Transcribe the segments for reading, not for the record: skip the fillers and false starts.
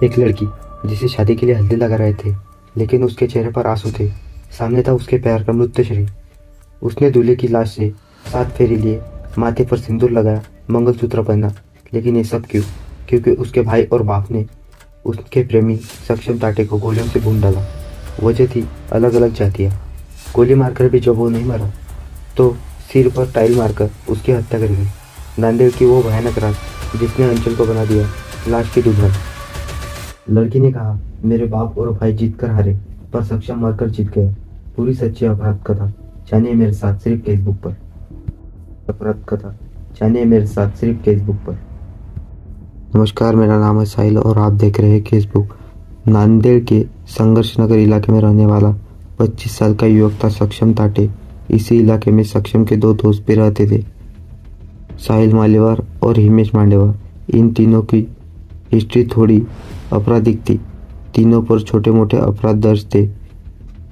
एक लड़की जिसे शादी के लिए हल्दी लगा रहे थे, लेकिन उसके चेहरे पर आंसू थे। सामने था उसके प्यार का मृत्यु शरीर। उसने दूल्हे की लाश से 7 फेरे लिए, माथे पर सिंदूर लगाया, मंगलसूत्र पहना। लेकिन ये सब क्यों? क्योंकि उसके भाई और बाप ने उसके प्रेमी सक्षम ताटे को गोलियों से भून डाला। वजह थी अलग अलग जातियाँ। गोली मारकर भी जब वो नहीं मरा तो सिर पर टाइल मारकर उसकी हत्या कर गई। नांदेड़ की वो भयानक रात जिसने अंचल को बना दिया लाश की दुल्हन। लड़की ने कहा, मेरे बाप और भाई जीत कर हारे, पर सक्षम मरकर जीत गया। पूरी सच्ची अपराध कथा जानिए मेरे साथ सिर्फ फेसबुक पर। अपराध कथा जानिए मेरे साथ सिर्फ फेसबुक पर। नमस्कार, मेरा नाम है साहिल और आप देख रहे हैं फेसबुक। नांदेड़ के संघर्ष नगर इलाके में रहने वाला 25 साल का युवक था सक्षम ताटे। इसी इलाके में सक्षम के 2 दोस्त भी रहते थे, साहिल मालेवार और हिमेश मांडेवार। इन तीनों की हिस्ट्री थोड़ी आपराधिक थी। तीनों पर छोटे मोटे अपराध दर्ज थे।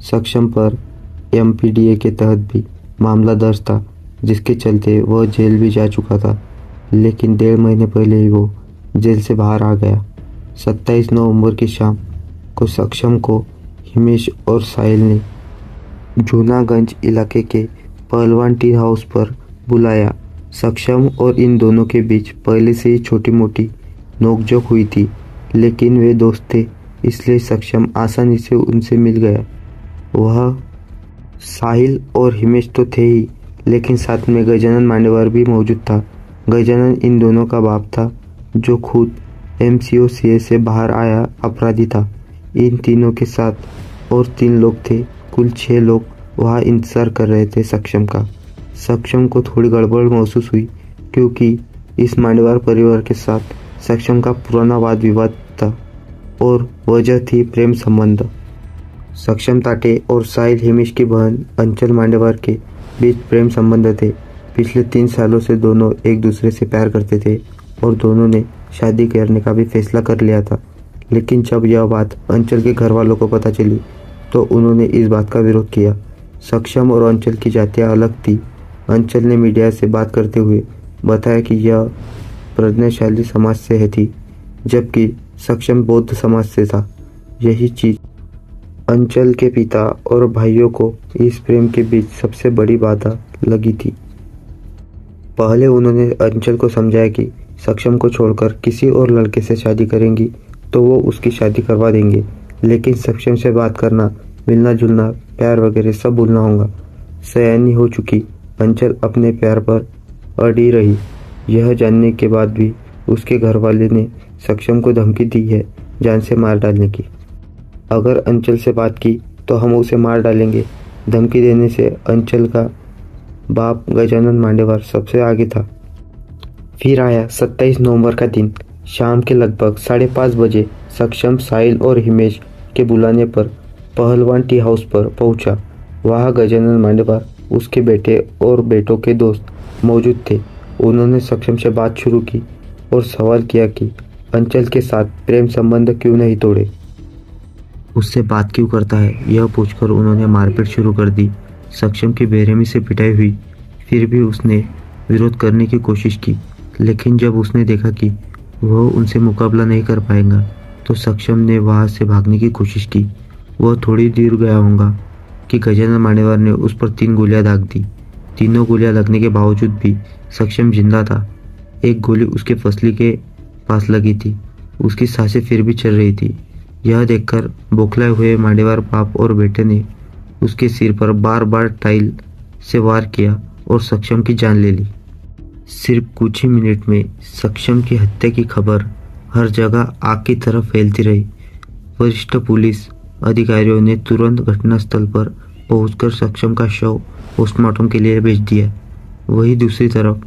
सक्षम पर एमपीडीए के तहत भी मामला दर्ज था, जिसके चलते वह जेल भी जा चुका था। लेकिन 1.5 महीने पहले ही वो जेल से बाहर आ गया। 27 नवंबर की शाम को सक्षम को हिमेश और साहिल ने जूनागंज इलाके के पहलवान टी हाउस पर बुलाया। सक्षम और इन दोनों के बीच पहले से ही छोटी मोटी नोकझोंक हुई थी, लेकिन वे दोस्त थे, इसलिए सक्षम आसानी से उनसे मिल गया। वह साहिल और हिमेश तो थे ही, लेकिन साथ में गजानन मांडेवार भी मौजूद था। गजानन इन दोनों का बाप था, जो खुद MCOCA से बाहर आया अपराधी था। इन तीनों के साथ और 3 लोग थे। कुल 6 लोग वहाँ इंतजार कर रहे थे सक्षम का। सक्षम को थोड़ी गड़बड़ महसूस हुई, क्योंकि इस मांडेवार परिवार के साथ सक्षम का पुराना वाद विवाद था और वजह थी प्रेम संबंध। सक्षम ताटे और साहिल हिमेश की बहन अंचल मांडेवार के बीच प्रेम संबंध थे। पिछले 3 सालों से दोनों एक दूसरे से प्यार करते थे और दोनों ने शादी करने का भी फैसला कर लिया था। लेकिन जब यह बात अंचल के घर वालों को पता चली तो उन्होंने इस बात का विरोध किया। सक्षम और अंचल की जातियाँ अलग थी। अंचल ने मीडिया से बात करते हुए बताया कि यह प्रज्ञाशाली समाज से थी, जबकि सक्षम बौद्ध समाज से था। यही चीज अंचल के पिता और भाइयों को इस प्रेम के बीच सबसे बड़ी बाधा लगी थी। पहले उन्होंने अंचल को समझाया कि सक्षम को छोड़कर किसी और लड़के से शादी करेंगी तो वो उसकी शादी करवा देंगे, लेकिन सक्षम से बात करना, मिलना जुलना, प्यार वगैरह सब भूलना होगा। सयानी हो चुकी अंचल अपने प्यार पर अड़ी रही। यह जानने के बाद भी उसके घर वाले ने सक्षम को धमकी दी है जान से मार डालने की। अगर अंचल से बात की तो हम उसे मार डालेंगे। धमकी देने से अंचल का बाप गजानन मांडेवार सबसे आगे था। फिर आया 27 नवंबर का दिन। शाम के लगभग 5:30 बजे सक्षम साहिल और हिमेश के बुलाने पर पहलवान टी हाउस पर पहुंचा। वहाँ गजानन मांडेवार, उसके बेटे और बेटों के दोस्त मौजूद थे। उन्होंने सक्षम से बात शुरू की और सवाल किया कि अंचल के साथ प्रेम संबंध क्यों नहीं तोड़े, उससे बात क्यों करता है। यह पूछकर उन्होंने मारपीट शुरू कर दी। सक्षम की बेरहमी से पिटाई हुई। फिर भी उसने विरोध करने की कोशिश की, लेकिन जब उसने देखा कि वह उनसे मुकाबला नहीं कर पाएगा तो सक्षम ने वहाँ से भागने की कोशिश की। वह थोड़ी दूर गया होगा कि गजानन मांडेवार ने उस पर 3 गोलियां दाग दी। तीनों गोलियां लगने के बावजूद भी सक्षम जिंदा था। एक गोली उसके फसली के पास लगी थी। उसकी सांसें फिर भी चल रही थी। यह देखकर बौखलाए हुए मांडेवार बाप और बेटे ने उसके सिर पर बार बार टाइल से वार किया और सक्षम की जान ले ली। सिर्फ कुछ ही मिनट में सक्षम की हत्या की खबर हर जगह आग की तरह फैलती रही। वरिष्ठ पुलिस अधिकारियों ने तुरंत घटनास्थल पर पहुंचकर सक्षम का शव पोस्टमार्टम के लिए भेज दिया। वहीं दूसरी तरफ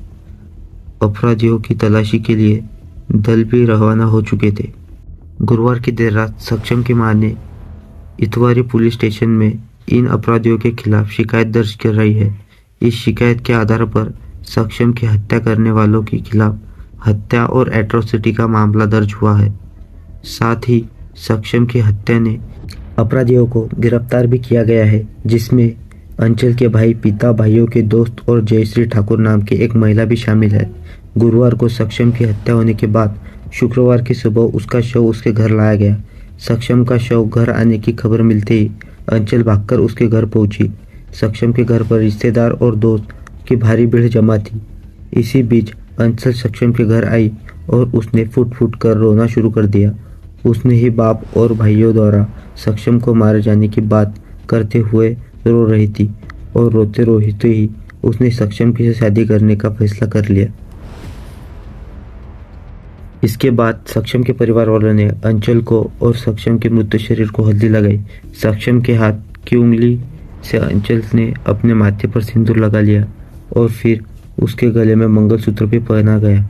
अपराधियों की तलाशी के लिए दल भी रवाना हो चुके थे। गुरुवार की देर रात सक्षम की मां ने इतवारी पुलिस स्टेशन में इन अपराधियों के खिलाफ शिकायत दर्ज कर रही है। इस शिकायत के आधार पर सक्षम की हत्या करने वालों के खिलाफ हत्या और एट्रोसिटी का मामला दर्ज हुआ है। साथ ही सक्षम की हत्या ने अपराधियों को गिरफ्तार भी किया गया है, जिसमें अंचल के भाई, पिता, भाइयों के दोस्त और जयश्री ठाकुर नाम की एक महिला भी शामिल है। गुरुवार को सक्षम की हत्या होने के बाद शुक्रवार की सुबह उसका शव उसके घर लाया गया। सक्षम का शव घर आने की खबर मिलते ही अंचल भागकर उसके घर पहुंची। सक्षम के घर पर रिश्तेदार और दोस्त की भारी भीड़ जमा थी। इसी बीच अंचल सक्षम के घर आई और उसने फुट फुट कर रोना शुरू कर दिया। उसने ही बाप और भाइयों द्वारा सक्षम को मारे जाने की बात करते हुए रो रही थी और रोते रोते ही उसने सक्षम की शादी करने का फैसला कर लिया। इसके बाद सक्षम के परिवार वालों ने अंचल को और सक्षम के मृत शरीर को हल्दी लगाई। सक्षम के हाथ की उंगली से अंचल ने अपने माथे पर सिंदूर लगा लिया और फिर उसके गले में मंगलसूत्र भी पहना गया।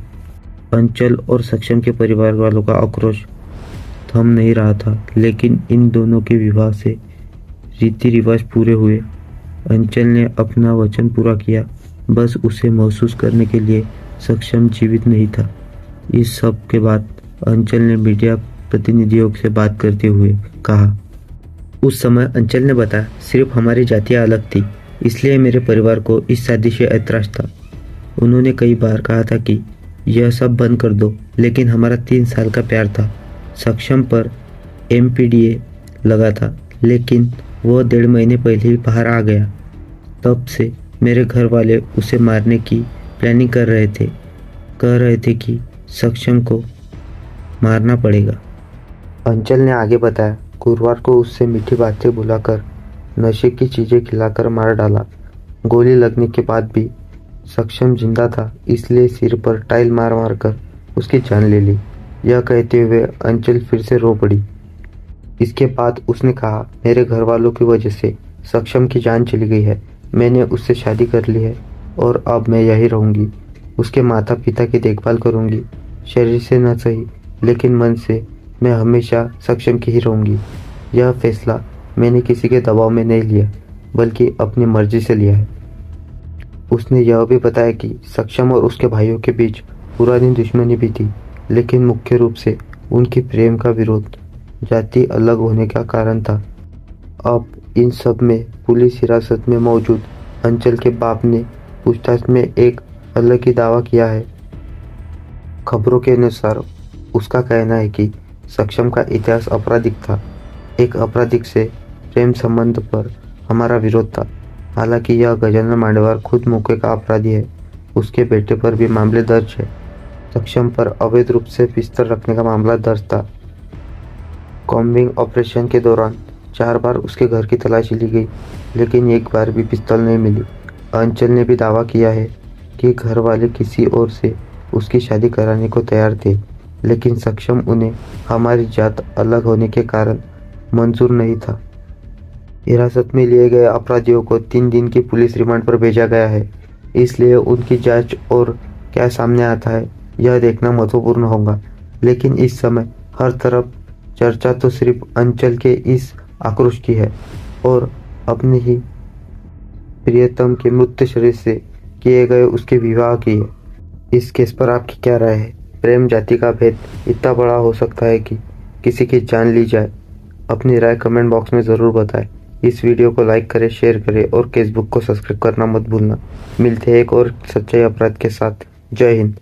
अंचल और सक्षम के परिवार वालों का आक्रोश थम नहीं रहा था, लेकिन इन दोनों के विवाह से रीति रिवाज पूरे हुए। अंचल ने अपना वचन पूरा किया, बस उसे महसूस करने के लिए सक्षम जीवित नहीं था। इस सब के बाद अंचल ने मीडिया प्रतिनिधियों से बात करते हुए कहा, उस समय अंचल ने बताया, सिर्फ हमारी जातियाँ अलग थी, इसलिए मेरे परिवार को इस शादी से ऐतराज था। उन्होंने कई बार कहा था कि यह सब बंद कर दो, लेकिन हमारा 3 साल का प्यार था। सक्षम पर MPDA लगा था, लेकिन वह 1.5 महीने पहले ही बाहर आ गया। तब से मेरे घर वाले उसे मारने की प्लानिंग कर रहे थे। कह रहे थे कि सक्षम को मारना पड़ेगा। अंचल ने आगे बताया, गुरुवार को उससे मीठी बातें बुलाकर नशे की चीज़ें खिलाकर मार डाला। गोली लगने के बाद भी सक्षम जिंदा था, इसलिए सिर पर टाइल मार मार कर उसकी जान ले ली। यह कहते हुए अंचल फिर से रो पड़ी। इसके बाद उसने कहा, मेरे घर वालों की वजह से सक्षम की जान चली गई है। मैंने उससे शादी कर ली है और अब मैं यहीं रहूंगी। उसके माता पिता की देखभाल करूंगी। शरीर से न सही, लेकिन मन से मैं हमेशा सक्षम की ही रहूंगी। यह फैसला मैंने किसी के दबाव में नहीं लिया, बल्कि अपनी मर्जी से लिया है। उसने यह भी बताया कि सक्षम और उसके भाइयों के बीच पुरानी दुश्मनी भी थी, लेकिन मुख्य रूप से उनकी प्रेम का विरोध जाति अलग होने का कारण था। अब इन सब में पुलिस हिरासत में मौजूद अंचल के बाप ने पूछताछ में एक अलग ही दावा किया है। खबरों के अनुसार उसका कहना है कि सक्षम का इतिहास आपराधिक था। एक आपराधिक से प्रेम संबंध पर हमारा विरोध था। हालांकि यह गजानन मांडेवार खुद मौके का अपराधी है। उसके बेटे पर भी मामले दर्ज है। सक्षम पर अवैध रूप से पिस्तौल रखने का मामला दर्ज था। कॉम्बिंग ऑपरेशन के दौरान 4 बार उसके घर की तलाशी ली गई, लेकिन एक बार भी पिस्तौल नहीं मिली। अंचल ने भी दावा किया है कि घर वाले किसी और से उसकी शादी कराने को तैयार थे, लेकिन सक्षम उन्हें हमारी जात अलग होने के कारण मंजूर नहीं था। हिरासत में लिए गए अपराधियों को 3 दिन की पुलिस रिमांड पर भेजा गया है, इसलिए उनकी जांच और क्या सामने आता है यह देखना महत्वपूर्ण होगा। लेकिन इस समय हर तरफ चर्चा तो सिर्फ अंचल के इस आक्रोश की है और अपने ही प्रियतम के मृत शरीर से किए गए उसके विवाह की है। इस केस पर आपकी क्या राय है? प्रेम जाति का भेद इतना बड़ा हो सकता है कि किसी की जान ली जाए? अपनी राय कमेंट बॉक्स में ज़रूर बताएं। इस वीडियो को लाइक करें, शेयर करें और फेसबुक को सब्सक्राइब करना मत भूलना। मिलते हैं एक और सच्चाई अपराध के साथ। जय हिंद।